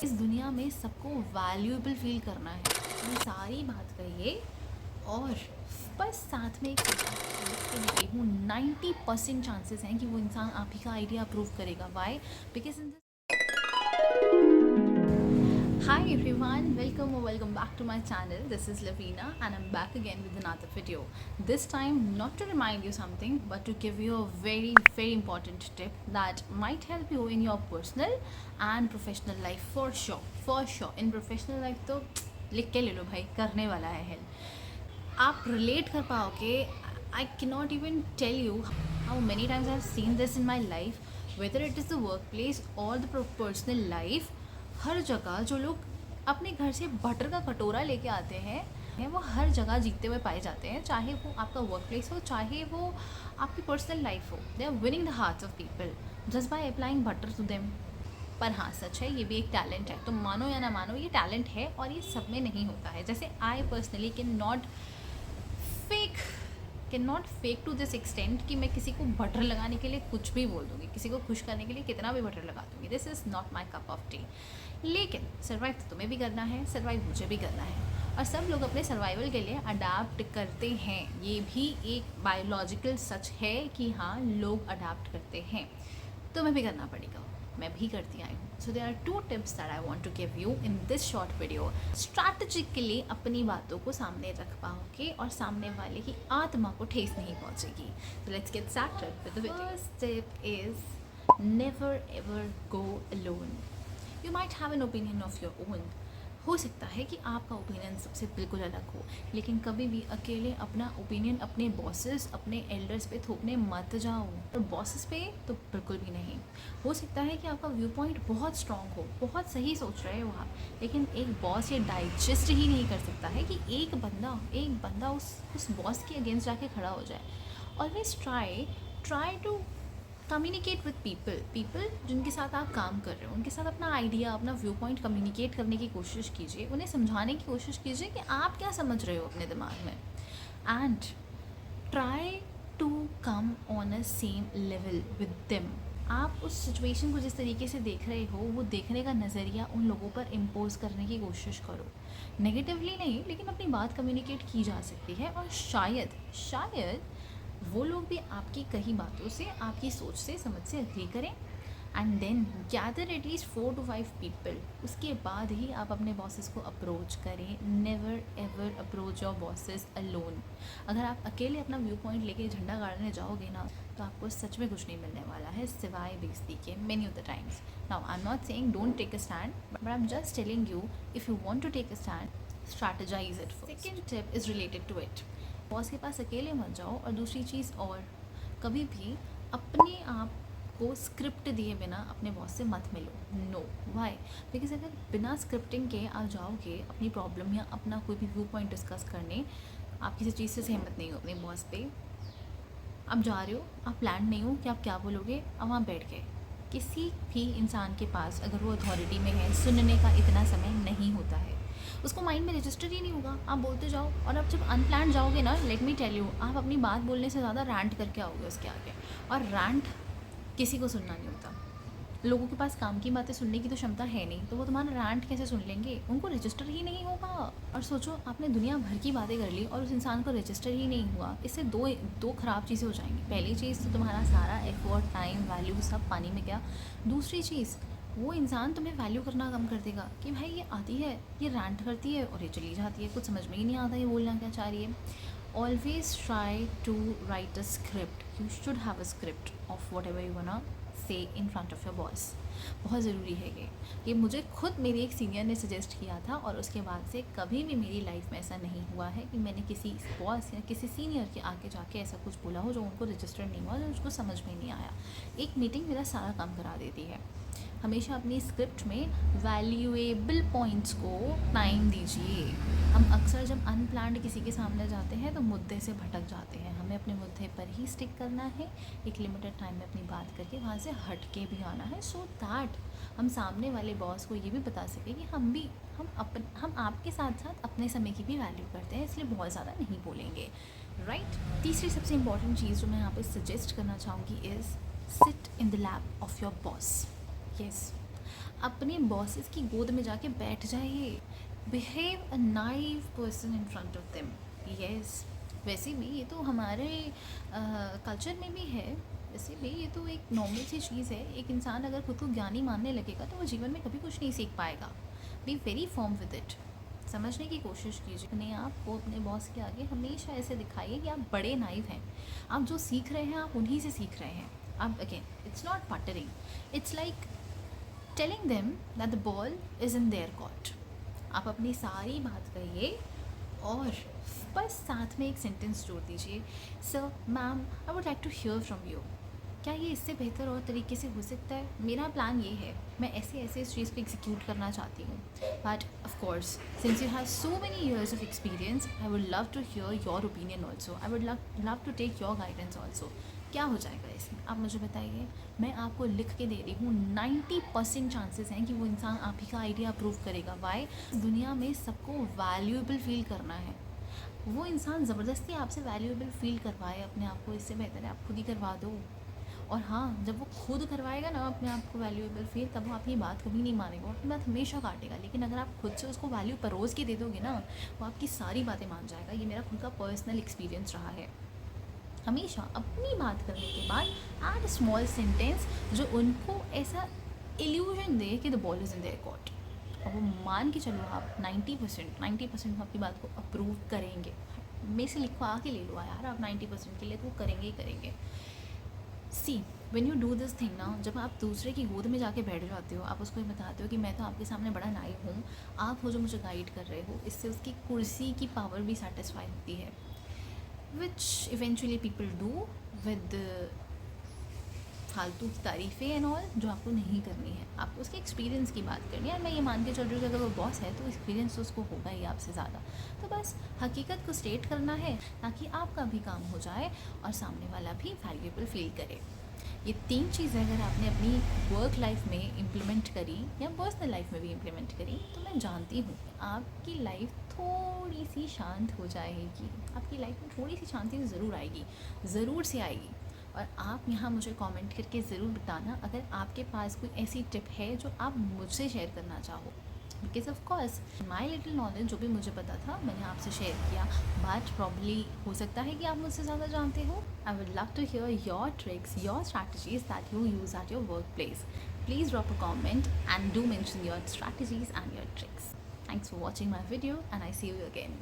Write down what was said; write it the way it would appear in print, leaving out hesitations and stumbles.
इस दुनिया में सबको वैल्यूएबल फील करना है, ये सारी बात कहिए और बस साथ में एक देती हूँ 90% चांसेस हैं कि वो इंसान आप ही का आइडिया अप्रूव करेगा। Why? Because in Hi everyone, welcome back to my channel. This is Lavina and I'm back again with another video. This time not to remind you something but to give you a very important tip that might help you in your personal and professional life for sure. For sure. In professional life तो लिख के ले लो भाई, करने वाला है help. आप relate कर पाओगे। I cannot even tell you how many times I've seen this in my life, whether it is the workplace or the personal life। हर जगह जो लोग अपने घर से बटर का कटोरा लेके आते हैं वो हर जगह जीतते हुए पाए जाते हैं, चाहे वो आपका वर्क प्लेस हो, चाहे वो आपकी पर्सनल लाइफ हो। They are winning the hearts of people just by applying butter to them. पर हाँ, सच है, ये भी एक टैलेंट है। तो मानो या ना मानो, ये टैलेंट है और ये सब में नहीं होता है। जैसे I personally can not fake to this extent कि मैं किसी को बटर लगाने के लिए कुछ भी बोल दूँगी, किसी को खुश करने के लिए कितना भी बटर लगा दूँगी। This is not my cup of T. लेकिन सर्वाइव तो तुम्हें भी करना है, सर्वाइव मुझे भी करना है, और सब लोग अपने सर्वाइवल के लिए अडाप्ट करते हैं। ये भी एक बायोलॉजिकल सच है कि हाँ, लोग अडाप्ट करते हैं। तुम्हें भी करना पड़ेगा, मैं भी करती आई हूँ। So there are 2 tips that I want to give you in this short video. Strategically अपनी बातों को सामने रख पाओगे और सामने वाले की आत्मा को ठेस नहीं पहुँचेगी। तो let's get started with the video. First tip is never ever go alone. You might have an opinion of your own. हो सकता है कि आपका ओपिनियन सबसे बिल्कुल अलग हो, लेकिन कभी भी अकेले अपना ओपिनियन अपने बॉसेस, अपने एल्डर्स पे थोपने मत जाओ। और बॉसेस पे तो बिल्कुल भी नहीं। हो सकता है कि आपका व्यू पॉइंट बहुत स्ट्रॉन्ग हो, बहुत सही सोच रहे हो आप, लेकिन एक बॉस ये डाइजेस्ट ही नहीं कर सकता है कि एक बंदा उस बॉस के अगेंस्ट जाके खड़ा हो जाए। Always try to communicate with people जिनके साथ आप काम कर रहे हो, उनके साथ अपना आइडिया, अपना व्यू पॉइंट कम्युनिकेट करने की कोशिश कीजिए। उन्हें समझाने की कोशिश कीजिए कि आप क्या समझ रहे हो अपने दिमाग में, and try to come on a same level with them. आप उस सिचुएशन को जिस तरीके से देख रहे हो, वो देखने का नज़रिया उन लोगों पर इम्पोज करने की कोशिश करो। नेगेटिवली नहीं, लेकिन अपनी बात कम्युनिकेट की जा सकती है, और शायद वो लोग भी आपकी कही बातों से, आपकी सोच से, समझ से एग्री करें। And then gather at least 4 to 5 people. उसके बाद ही आप अपने बॉसेस को अप्रोच करें। Never ever approach your bosses alone. अगर आप अकेले अपना व्यू पॉइंट लेके झंडा गाड़ने जाओगे ना, तो आपको सच में कुछ नहीं मिलने वाला है सिवाय बेइज्जती के, many of the times. Now I am not saying don't take a stand, but I am just telling you, if you want to take a stand, strategize it first. Second tip is related to it. Boss के पास अकेले मत जाओ। और दूसरी चीज़, और कभी भी अपने आप को स्क्रिप्ट दिए बिना अपने बॉस से मत मिलो। नो। वाई? बिकॉज अगर बिना स्क्रिप्टिंग के आप जाओगे अपनी प्रॉब्लम या अपना कोई भी व्यू पॉइंट डिस्कस करने, आप किसी चीज़ से सहमत नहीं हो अपने बॉस पे, आप जा रहे हो, आप प्लान नहीं हो कि आप क्या बोलोगे, अब वहाँ बैठ गए। किसी भी इंसान के पास, अगर वो अथॉरिटी में है, सुनने का इतना समय नहीं होता है। उसको माइंड में रजिस्टर ही नहीं होगा। आप बोलते जाओ, और आप जब अनप्लान जाओगे ना, लेट मी टेल यू, आप अपनी बात बोलने से ज़्यादा रैंट करके आओगे उसके आगे। और रैंट किसी को सुनना नहीं होता। लोगों के पास काम की बातें सुनने की तो क्षमता है नहीं, तो वो तुम्हारा रैंट कैसे सुन लेंगे? उनको रजिस्टर ही नहीं होगा। और सोचो, आपने दुनिया भर की बातें कर ली और उस इंसान को रजिस्टर ही नहीं हुआ। इससे दो ख़राब चीज़ें हो जाएंगी। पहली चीज़ तो तुम्हारा सारा एफर्ट, टाइम, वैल्यू सब पानी में गया। दूसरी चीज़, वो इंसान तुम्हें वैल्यू करना कम कर देगा कि भाई ये आती है, ये रैंट करती है और ये चली जाती है, कुछ समझ में ही नहीं आता ये बोलना क्या चाह रही है। Always try to write a script. You should have a script of whatever you want say in front of your boss. बहुत ज़रूरी है ये मुझे खुद मेरी एक सीनियर ने सजेस्ट किया था, और उसके बाद से कभी भी मेरी लाइफ में ऐसा नहीं हुआ है कि मैंने किसी बॉस या किसी सीनियर के आगे जाके ऐसा कुछ बोला हो जो उनको रजिस्टर नहीं हुआ, जो उसको समझ में नहीं आया। एक मीटिंग मेरा सारा काम करा देती है। हमेशा अपनी स्क्रिप्ट में वैल्यूएबल पॉइंट्स को टाइम दीजिए। हम अक्सर जब अनप्लान्ड किसी के सामने जाते हैं तो मुद्दे से भटक जाते हैं। हमें अपने मुद्दे पर ही स्टिक करना है, एक लिमिटेड टाइम में अपनी बात करके वहाँ से हट के भी आना है, सो दैट हम सामने वाले बॉस को ये भी बता सकें कि हम आपके साथ साथ अपने समय की भी वैल्यू करते हैं, इसलिए बहुत ज़्यादा नहीं बोलेंगे, राइट? तीसरी सबसे इंपॉर्टेंट चीज़ जो मैं यहाँ पे सजेस्ट करना चाहूँगी is sit in the lap of your boss. Yes, अपने बॉसेस की गोद में जाके बैठ जाइए, behave a naive person in front of them. Yes, वैसे भी ये तो हमारे कल्चर में भी है, वैसे भी ये तो एक नॉर्मल सी चीज़ है। एक इंसान अगर खुद को ज्ञानी मानने लगेगा तो वो जीवन में कभी कुछ नहीं सीख पाएगा। Be very firm with it, समझने की कोशिश कीजिए। अपने आप को अपने बॉस के आगे हमेशा ऐसे दिखाइए कि आप बड़े नाइव हैं, आप जो सीख रहे हैं आप उन्हीं से सीख रहे हैं। आप again, it's not pattering, it's like telling them that the ball is in their court. आप अपनी सारी बात कहिए और बस साथ में एक सेंटेंस जोड़ दीजिए, sir ma'am I would like to hear from you. क्या ये इससे बेहतर और तरीके से हो सकता है? मेरा प्लान ये है, मैं ऐसे ऐसे इस चीज़ को एग्जीक्यूट करना चाहती हूँ, but of course since you have so many years of experience I would love to hear your opinion also, I would love to take your guidance also. क्या हो जाएगा इसमें, आप मुझे बताइए। मैं आपको लिख के दे रही हूँ 90% चांसेस हैं कि वो इंसान आप ही का आइडिया अप्रूव करेगा। वाई? दुनिया में सबको वैल्यूएबल फील करना है, वो इंसान ज़बरदस्ती आपसे वैल्यूएबल फील करवाए अपने आप को, इससे बेहतर है आप खुद ही करवा दो। और हाँ, जब वो खुद करवाएगा ना अपने आप को वैल्यूएबल फील, तब वो आपकी बात कभी नहीं मानेगा, वो अपनी बात हमेशा काटेगा। लेकिन अगर आप खुद से उसको वैल्यू परोस के दे दोगे ना, वो आपकी सारी बातें मान जाएगा। ये मेरा खुद का पर्सनल एक्सपीरियंस रहा है। हमेशा अपनी बात करने के बाद ऐड अ स्मॉल सेंटेंस जो उनको ऐसा इल्यूजन दे कि the ball is in their court, और वो मान के चलो आप 90% वो आपकी बात को अप्रूव करेंगे। मेरे से लिखवा के ले लो यार आप 90% के लिए, तो वो करेंगे ही करेंगे। See when you do this thing ना, जब आप दूसरे की गोद में जाके बैठ जाते हो, आप उसको ये बताते हो कि मैं तो आपके सामने बड़ा नाइव हूँ, आप हो जो मुझे गाइड कर रहे हो, इससे उसकी कुर्सी की पावर भी सेटिस्फाई होती है, which eventually people do with फालतू की तारीफ़ें एंड ऑल, जो आपको नहीं करनी है। आपको उसके एक्सपीरियंस की बात करनी है, और मैं ये मान के चल रही हूँ कि अगर वो बॉस है तो एक्सपीरियंस तो उसको होगा ही आपसे ज़्यादा। तो बस हकीकत को स्टेट करना है ताकि आपका भी काम हो जाए और सामने वाला भी वैल्यूएबल फील करे। ये 3 चीज़ें अगर आपने अपनी वर्क लाइफ में इम्प्लीमेंट करी या पर्सनल लाइफ में भी इम्प्लीमेंट करी, तो मैं जानती हूँ आपकी लाइफ थोड़ी सी शांत हो जाएगी। आपकी लाइफ में थोड़ी सी शांति ज़रूर आएगी, ज़रूर से आएगी। और आप यहाँ मुझे कमेंट करके ज़रूर बताना अगर आपके पास कोई ऐसी टिप है जो आप मुझसे शेयर करना चाहो, because of course my little knowledge जो भी मुझे पता था मैंने आपसे शेयर किया, बट प्रॉब्ली हो सकता है कि आप मुझसे ज़्यादा जानते हो। I would love to hear your tricks, your strategies that you use at your workplace. Please drop a comment and do mention your strategies and your tricks. Thanks for watching my video and I see you again.